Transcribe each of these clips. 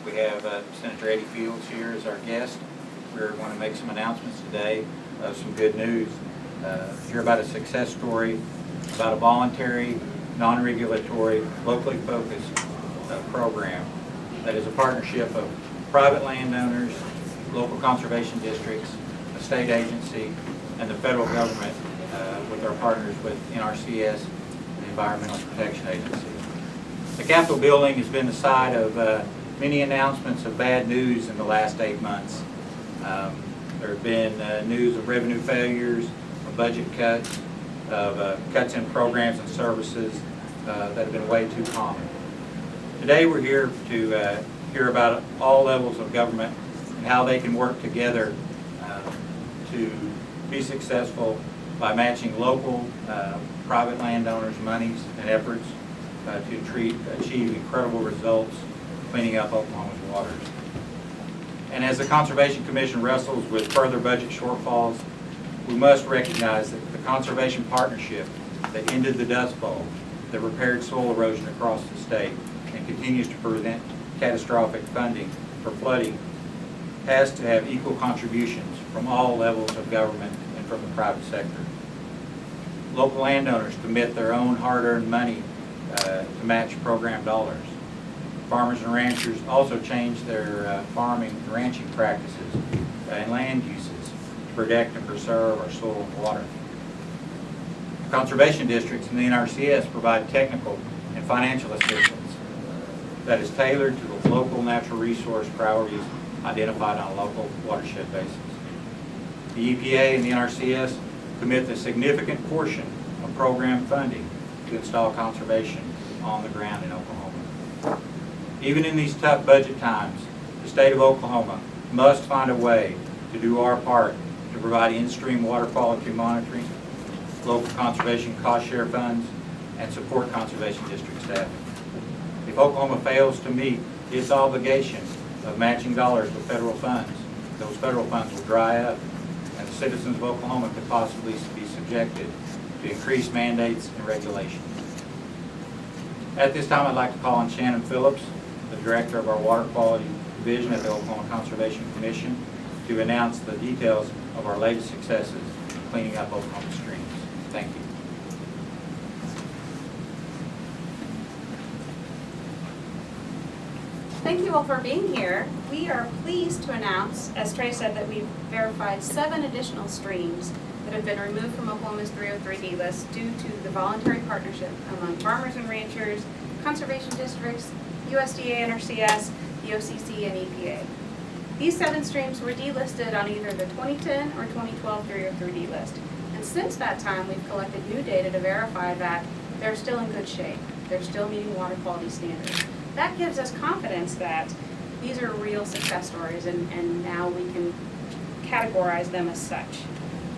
We have Senator Eddie Fields here as our guest. We're going to make some announcements today of some good news. Hear about a success story about a voluntary, non-regulatory, locally focused program that is a partnership of private landowners, local conservation districts, a state agency, and the federal government with our partners with NRCS, the Environmental Protection Agency. The Capitol building has been the site of many announcements of bad news in the last 8 months. There have been news of revenue failures, of budget cuts, of cuts in programs and services that have been way too common. Today we're here to hear about all levels of government and how they can work together to be successful by matching local private landowners' monies and efforts to achieve incredible results cleaning up Oklahoma's waters. And as the Conservation Commission wrestles with further budget shortfalls, we must recognize that the Conservation Partnership that ended the Dust Bowl, that repaired soil erosion across the state, and continues to prevent catastrophic funding for flooding, has to have equal contributions from all levels of government and from the private sector. Local landowners commit their own hard-earned money to match program dollars. Farmers and ranchers also change their farming and ranching practices and land uses to protect and preserve our soil and water. Conservation districts and the NRCS provide technical and financial assistance that is tailored to the local natural resource priorities identified on a local watershed basis. The EPA and the NRCS commit a significant portion of program funding to install conservation on the ground in Oklahoma. Even in these tough budget times, the state of Oklahoma must find a way to do our part to provide in-stream water quality monitoring, local conservation cost share funds, and support conservation district staff. If Oklahoma fails to meet its obligation of matching dollars with federal funds, those federal funds will dry up, and the citizens of Oklahoma could possibly be subjected to increased mandates and regulations. At this time, I'd like to call on Shanon Phillips, the Director of our Water Quality Division at the Oklahoma Conservation Commission, to announce the details of our latest successes in cleaning up Oklahoma streams. Thank you. Thank you all for being here. We are pleased to announce, as Trey said, that we've verified 7 additional streams that have been removed from Oklahoma's 303D list due to the voluntary partnership among farmers and ranchers, conservation districts, USDA, NRCS, the OCC, and EPA. These 7 streams were delisted on either the 2010 or 2012 303D list. And since that time, we've collected new data to verify that they're still in good shape. They're still meeting water quality standards. That gives us confidence that these are real success stories, and now we can categorize them as such.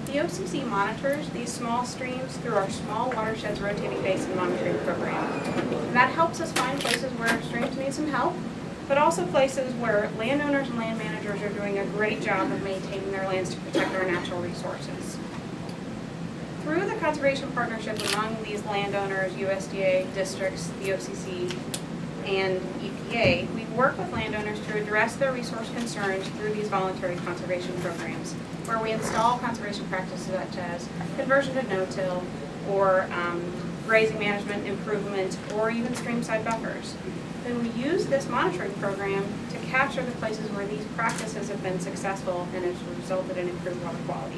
The OCC monitors these small streams through our Small Watersheds Rotating Basin Monitoring Program. And that helps us find places where streams need some help, but also places where landowners and land managers are doing a great job of maintaining their lands to protect our natural resources. Through the conservation partnership among these landowners, USDA, districts, the OCC, and EPA, we work with landowners to address their resource concerns through these voluntary conservation programs, where we install conservation practices such as conversion to no-till, or grazing management improvement, or even streamside buffers. Then we use this monitoring program to capture the places where these practices have been successful and has resulted in improved water quality.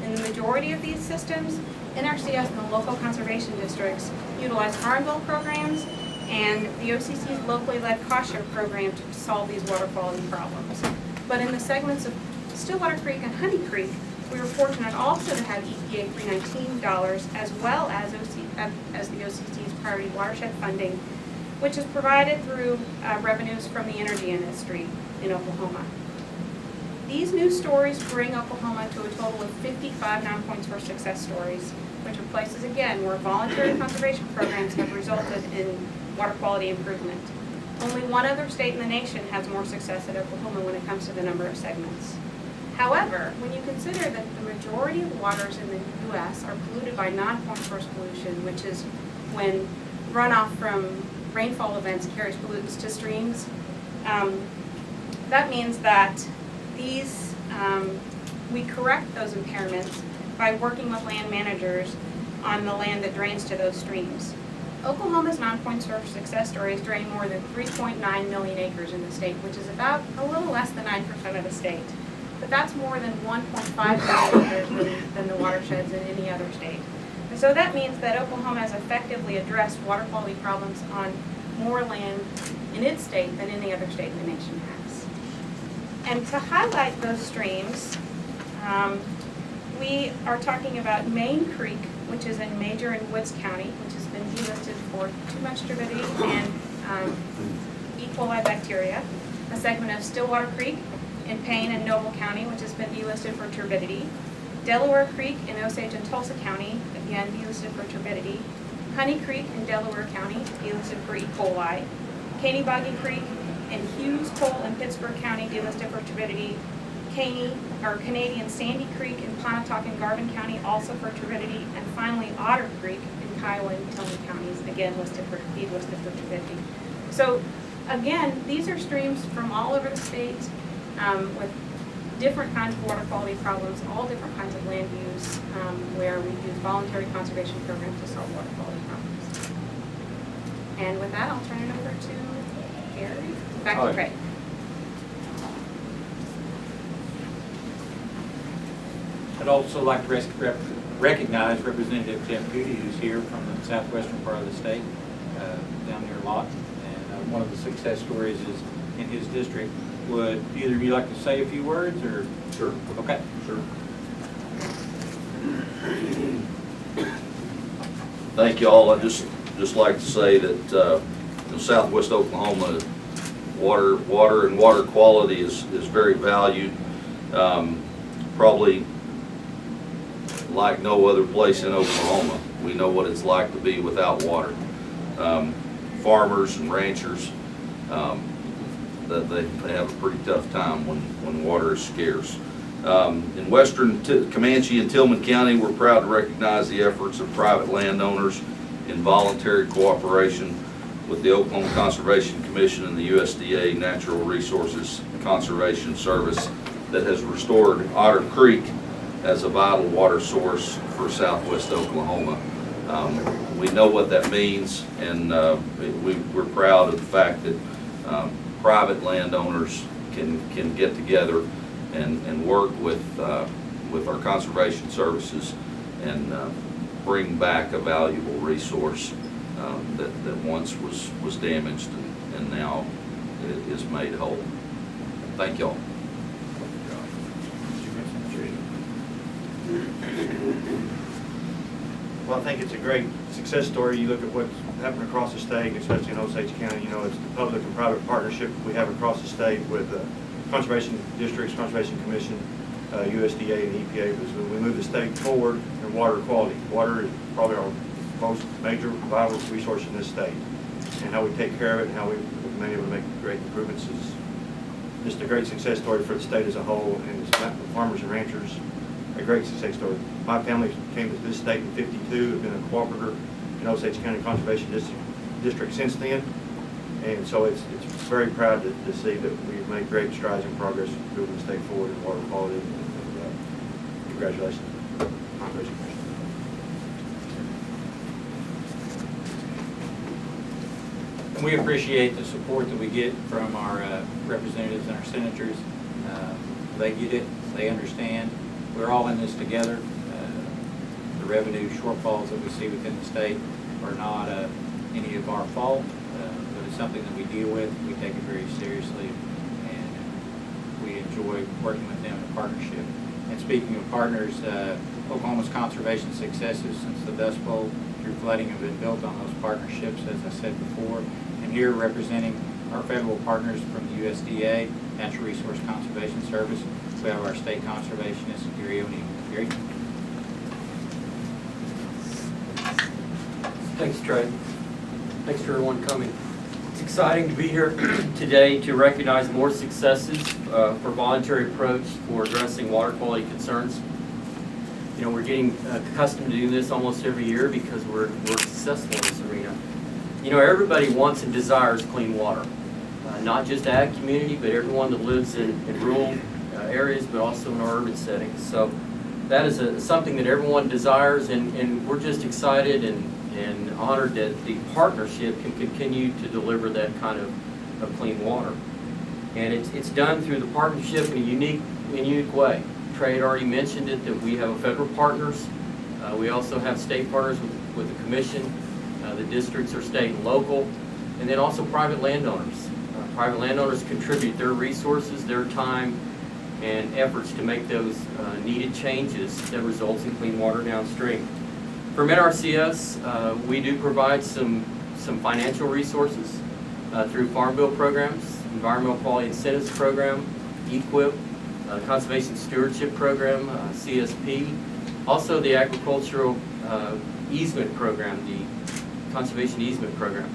In the majority of these systems, NRCS and the local conservation districts utilize harm bill programs and the OCC's locally led cost share program to solve these water quality problems. But in the segments of Stillwater Creek and Honey Creek, we were fortunate also to have EPA 319 dollars as well as the OCC's priority watershed funding, which is provided through revenues from the energy industry in Oklahoma. These new stories bring Oklahoma to a total of 55 non-points for success stories, which are places, again, where voluntary conservation programs have resulted in water quality improvement. Only one other state in the nation has more success than Oklahoma when it comes to the number of segments. However, when you consider that the majority of waters in the U.S. are polluted by non-point source pollution, which is when runoff from rainfall events carries pollutants to streams, That means that these, we correct those impairments by working with land managers on the land that drains to those streams. Oklahoma's non-point source success stories drain more than 3.9 million acres in the state, which is about a little less than 9% of the state. But that's more than 1.5 million acres than the watersheds in any other state. And so that means that Oklahoma has effectively addressed water quality problems on more land in its state than any other state in the nation has. And to highlight those streams, we are talking about Main Creek, which is in Major and Woods County, which has been delisted for too much turbidity and E. coli bacteria. A segment of Stillwater Creek in Payne and Noble County, which has been delisted for turbidity. Delaware Creek in Osage and Tulsa County, again delisted for turbidity. Honey Creek in Delaware County, delisted for E. coli. Caney-Boggy Creek in Hughes, Cole, and Pittsburgh County, delisted for turbidity. Canadian Sandy Creek in Pontotoc and Garvin County, also for turbidity. And finally, Otter Creek in Kiowa and Tillman counties, again delisted for turbidity. So again, these are streams from all over the state with different kinds of water quality problems, all different kinds of land use, where we use voluntary conservation programs to solve water quality problems. And with that, I'll turn it over to Gary. Back to Trey. I'd also like to recognize Representative Jim Goody, who's here from the southwestern part of the state, down near Lawton. And one of the success stories is in his district. Would either of you like to say a few words, or? Sure. Okay. Sure. Thank you all. I'd just like to say that in Southwest Oklahoma, water and water quality is very valued. Probably like no other place in Oklahoma. We know what it's like to be without water. Farmers and ranchers, that they have a pretty tough time when water is scarce. In western Comanche and Tillman County, we're proud to recognize the efforts of private landowners in voluntary cooperation with the Oklahoma Conservation Commission and the USDA Natural Resources Conservation Service that has restored Otter Creek as a vital water source for southwest Oklahoma. We know what that means, and we're proud of the fact that private landowners can get together and work with our conservation services and bring back a valuable resource that once was damaged and now is made whole. Thank y'all. Well, I think it's a great success story. You look at what's happening across the state, especially in Osage County. You know, it's the public and private partnership we have across the state with conservation districts, conservation commission, USDA, and EPA. Because when we move the state forward in water quality, water is probably our most major vital resource in this state. And how we take care of it and how we've been able to make great improvements is just a great success story for the state as a whole, and the farmers and ranchers. A great success story. My family came to this state in '52, have been a cooperator in Osage County Conservation District since then, and so it's very proud to see that we've made great strides in progress moving the state forward in water quality. And congratulations, Conservation Commission. And we appreciate the support that we get from our representatives and our senators. They get it, they understand. We're all in this together. The revenue shortfalls that we see within the state are not any of our fault, but it's something that we deal with. We take it very seriously, and we enjoy working with them in a partnership. And speaking of partners, Oklahoma's conservation successes since the Dust Bowl through flooding have been built on those partnerships, as I said before. And here representing our federal partners from the USDA, Natural Resource Conservation Service, we have our state conservationist, Gary O'Neill. Gary? Thanks, Trey. Thanks for everyone coming. It's exciting to be here today to recognize more successes for voluntary approach for addressing water quality concerns. You know, we're getting accustomed to doing this almost every year because we're successful in this arena. You know, everybody wants and desires clean water. not just ag community, but everyone that lives in rural areas, but also in our urban settings. So that is something that everyone desires, and we're just excited and honored that the partnership can continue to deliver that kind of clean water. And it's done through the partnership in a unique way. Trey had already mentioned it, that we have federal partners. We also have state partners with the commission. The districts are state and local. And then also private landowners. Private landowners contribute their resources, their time, and efforts to make those needed changes that results in clean water downstream. From NRCS, we do provide some financial resources through Farm Bill programs, Environmental Quality Incentives Program, EQIP, Conservation Stewardship Program, CSP, also the Agricultural Easement Program, the Conservation Easement Program.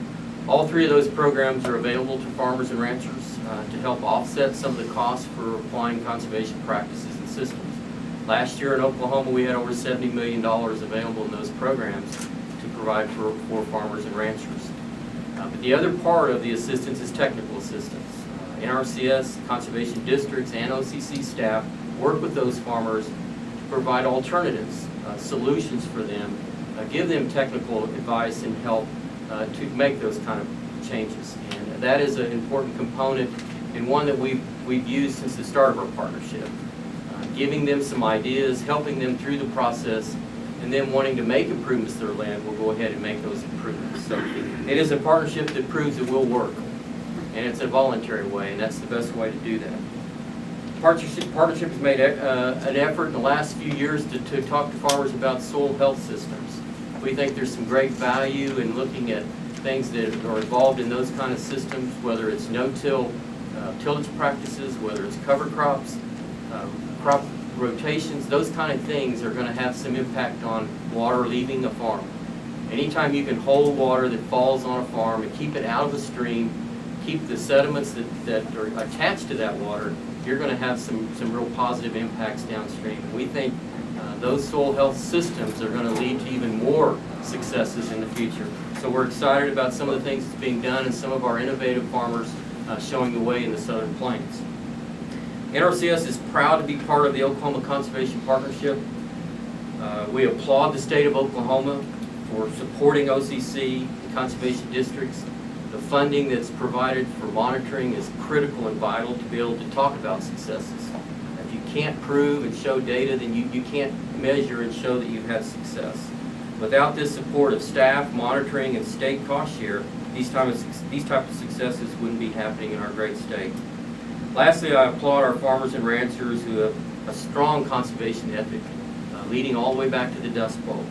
All three of those programs are available to farmers and ranchers to help offset some of the costs for applying conservation practices and systems. Last year in Oklahoma, we had over $70 million available in those programs to provide for farmers and ranchers. But the other part of the assistance is technical assistance. NRCS, conservation districts, and OCC staff work with those farmers to provide alternatives, solutions for them, give them technical advice and help to make those kind of changes. And that is an important component and one that we've used since the start of our partnership. Giving them some ideas, helping them through the process, and then wanting to make improvements to their land, we'll go ahead and make those improvements. So it is a partnership that proves it will work. And it's a voluntary way, and that's the best way to do that. Partnership has made an effort in the last few years to talk to farmers about soil health systems. We think there's some great value in looking at things that are involved in those kind of systems, whether it's no-till tillage practices, whether it's cover crops, crop rotations. Those kind of things are going to have some impact on water leaving a farm. Anytime you can hold water that falls on a farm and keep it out of the stream, keep the sediments that are attached to that water, you're going to have some real positive impacts downstream. And we think those soil health systems are going to lead to even more successes in the future. So we're excited about some of the things that's being done and some of our innovative farmers showing the way in the Southern Plains. NRCS is proud to be part of the Oklahoma Conservation Partnership. We applaud the state of Oklahoma for supporting OCC, the conservation districts. The funding that's provided for monitoring is critical and vital to be able to talk about successes. If you can't prove and show data, then you can't measure and show that you've had success. Without this support of staff, monitoring, and state cost share, these type of successes wouldn't be happening in our great state. Lastly, I applaud our farmers and ranchers who have a strong conservation ethic, leading all the way back to the Dust Bowl.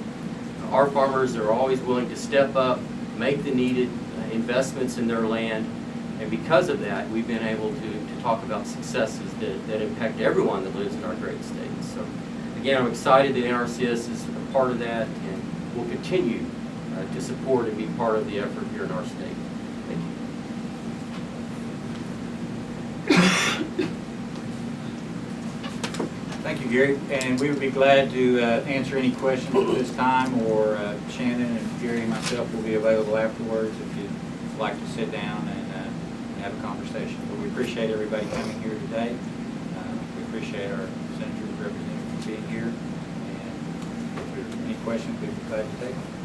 Our farmers are always willing to step up, make the needed investments in their land, and because of that, we've been able to talk about successes that impact everyone that lives in our great state. So, again, I'm excited that NRCS is a part of that, and will continue to support and be part of the effort here in our state. Thank you. Thank you, Gary. And we would be glad to answer any questions at this time, or Shannon and Gary and myself will be available afterwards if you'd like to sit down and have a conversation. But we appreciate everybody coming here today. We appreciate our senators representatives being here. And if there are any questions, we'd be glad to take them.